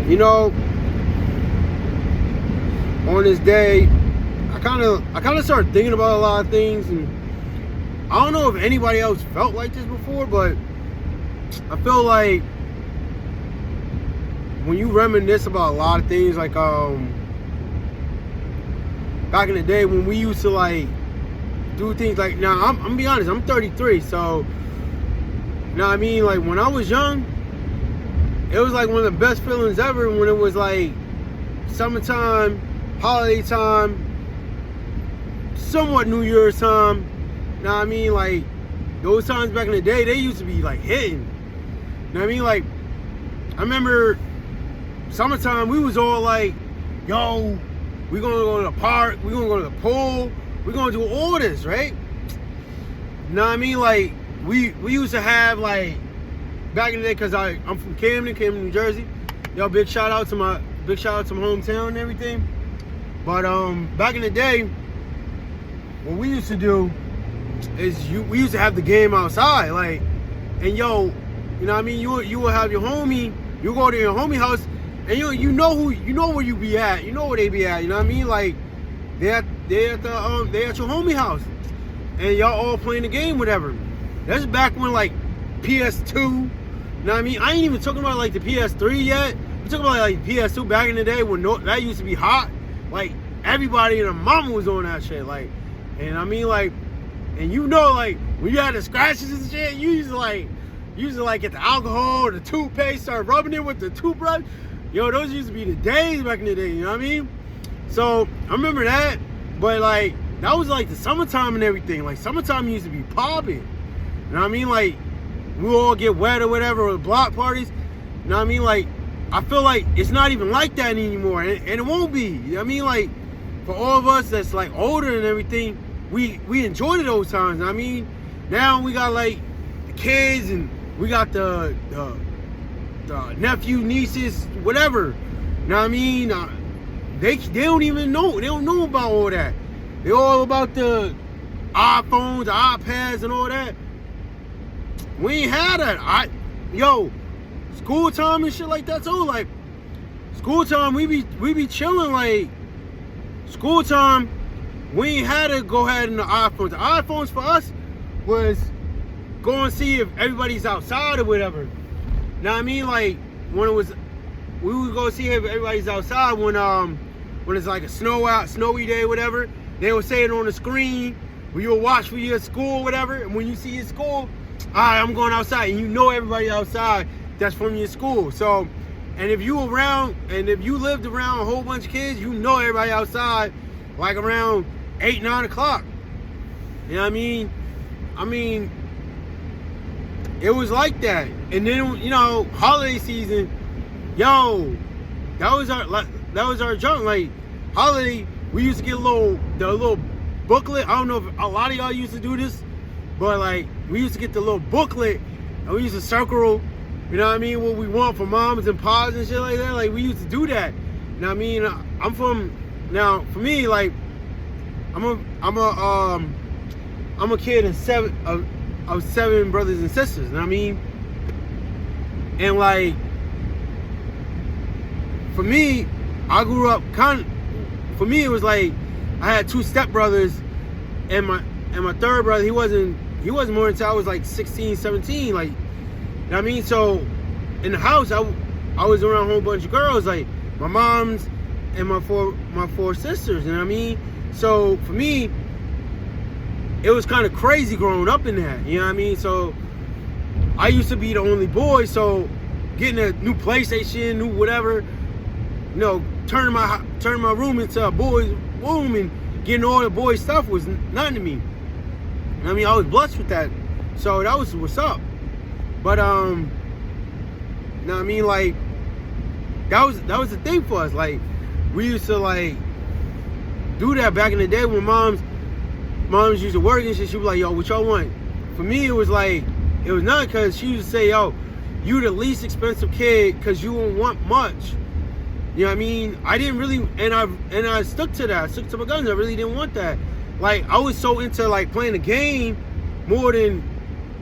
You know, on this day, I kind of started thinking about a lot of things, and I don't know if anybody else felt like this before, but I feel like when you reminisce about a lot of things, like back in the day when we used to like do things like, now I'm gonna be honest, I'm 33, so you know what I mean, like when I was young, it was like one of the best feelings ever when it was like summertime, holiday time, somewhat New Year's time. You know what I mean? Like those times back in the day, they used to be like hitting. You know what I mean? Like I remember summertime, we was all like, yo, we gonna go to the park, we gonna go to the pool, we gonna do all this, right? You know what I mean? Like we used to have like back in the day, cause I'm from Camden, New Jersey. Yo, big shout out to my hometown and everything. But back in the day, what we used to do is we used to have the game outside, like, and yo, you know what I mean? You would have your homie, you go to your homie house, and you know where you be at, you know where they be at, you know what I mean? Like they at your homie house, and y'all all playing the game, whatever. That's back when like PS2, you know what I mean? I ain't even talking about like the PS3 yet. I'm talking about like PS2 back in the day when that used to be hot. Like everybody and their mama was on that shit, like, and I mean like, and you know like when you had the scratches and shit, you used to like get the alcohol or the toothpaste, start rubbing it with the toothbrush. Yo, those used to be the days back in the day, you know what I mean? So I remember that, but like that was like the summertime and everything. Like summertime used to be popping. You know what I mean? Like we all get wet or whatever, or block parties. You know what I mean? Like I feel like it's not even like that anymore, and it won't be. You know what I mean? Like for all of us that's like older and everything, we enjoyed those times. You know what I mean? Now we got like the kids, and we got the nephew, nieces, whatever. You know what I mean? They don't even know. They don't know about all that. They're all about the iPhones, the iPads, and all that. We ain't had that. School time and shit like that too. Like school time, we be chilling. Like school time, we ain't had to go ahead in the iPhones. The iPhones for us was go and see if everybody's outside or whatever. Know what I mean? Like when we would go see if everybody's outside when it's like a snowy day, whatever. They would say it on the screen. You will watch for your school, whatever. And when you see your school, all right, I'm going outside, and you know everybody outside that's from your school. So, and if you lived around a whole bunch of kids, you know everybody outside, like around 8, 9 o'clock. You know what I mean? I mean, it was like that. And then, you know, holiday season, yo, that was our junk. Like holiday, we used to get the little booklet. I don't know if a lot of y'all used to do this, but like we used to get the little booklet, and we used to circle, you know what I mean, what we want for moms and pops and shit like that. Like we used to do that. You know what I mean? For me, like I'm a kid of seven brothers and sisters. You know what I mean? And like for me, I grew up for me it was like I had 2 stepbrothers, and my third brother, he wasn't more until I was like 16, 17, like, you know what I mean? So in the house, I was around a whole bunch of girls, like my mom's and my four sisters, you know what I mean? So for me, it was kind of crazy growing up in that, you know what I mean? So I used to be the only boy, so getting a new PlayStation, new whatever, you know, turning my room into a boy's room and getting all the boy stuff was nothing to me. I mean, I was blessed with that, so that was what's up. But you know what I mean, like that was the thing for us. Like we used to like do that back in the day when moms used to work and shit. She was like, yo, what y'all want? For me, it was like, it was not, because she used to say, yo, you the least expensive kid because you don't want much. You know what I mean? I didn't really, and I stuck to that. I stuck to my guns. I really didn't want that. Like, I was so into like playing the game more than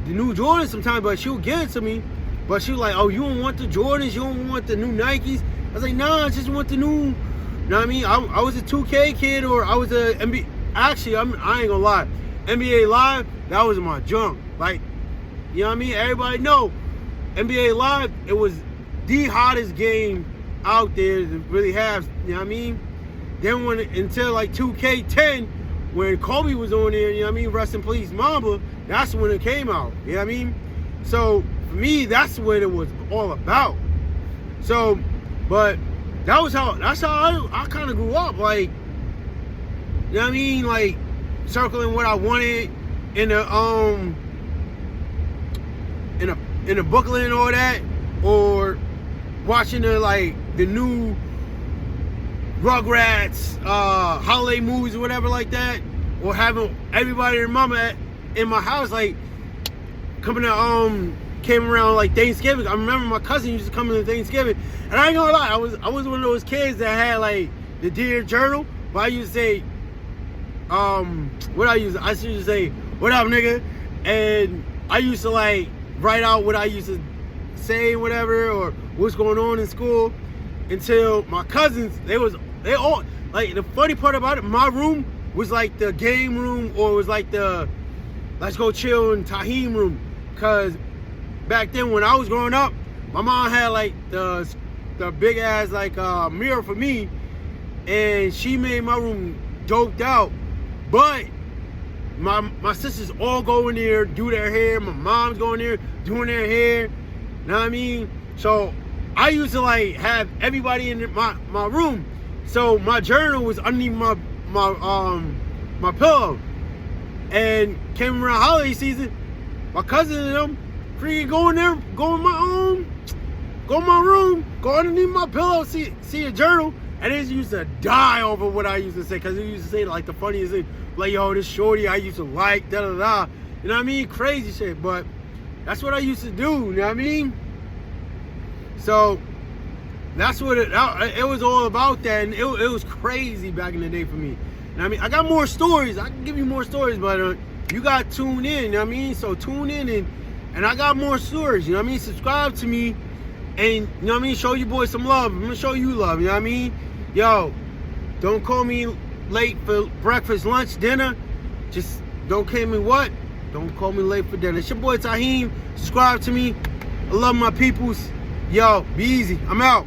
the new Jordans sometimes, but she would give it to me. But she was like, oh, you don't want the Jordans? You don't want the new Nikes? I was like, nah, I just want the new, you know what I mean? I was a 2K kid, or I was a NBA. Actually, I ain't gonna lie. NBA Live, that was my junk. Like, you know what I mean? Everybody know NBA Live, it was the hottest game out there to really have, you know what I mean? Then until like 2K10, when Kobe was on there, you know what I mean? Rest in peace, Mamba, that's when it came out, you know what I mean? So, for me, that's what it was all about. So, but that's how I kind of grew up, like, you know what I mean? Like, circling what I wanted in the booklet and all that, or watching the new Rugrats, holiday movies or whatever like that, or having everybody and mama in my house, like, coming to came around like Thanksgiving. I remember my cousin used to come in Thanksgiving, and I ain't gonna lie, I was one of those kids that had like the Dear Journal, but I used to say, I used to say, what up, nigga? And I used to like write out what I used to say, whatever, or what's going on in school, until my cousins, they all, like, the funny part about it, my room was like the game room, or it was like the let's go chill in Tahim room. Cause back then when I was growing up, my mom had like the big ass like mirror for me, and she made my room doped out. But my sisters all go in there, do their hair. My mom's going there, doing their hair. You know what I mean? So I used to like have everybody in my room. So my journal was underneath my pillow. And came around holiday season, my cousin and them freaking go in there, go in my room, go underneath my pillow, see a journal, and they used to die over what I used to say, because they used to say like the funniest thing, like, yo, this shorty I used to like, da da da, you know what I mean? Crazy shit, but that's what I used to do, you know what I mean? So that's what it was all about. That, and it was crazy back in the day for me. You know what I mean? I got more stories. I can give you more stories, but you got to tune in, you know what I mean? So tune in, and I got more stories, you know what I mean? Subscribe to me, and, you know what I mean? Show your boys some love. I'm going to show you love, you know what I mean? Yo, don't call me late for breakfast, lunch, dinner. Just don't call me what? Don't call me late for dinner. It's your boy Tahim. Subscribe to me. I love my peoples. Yo, be easy. I'm out.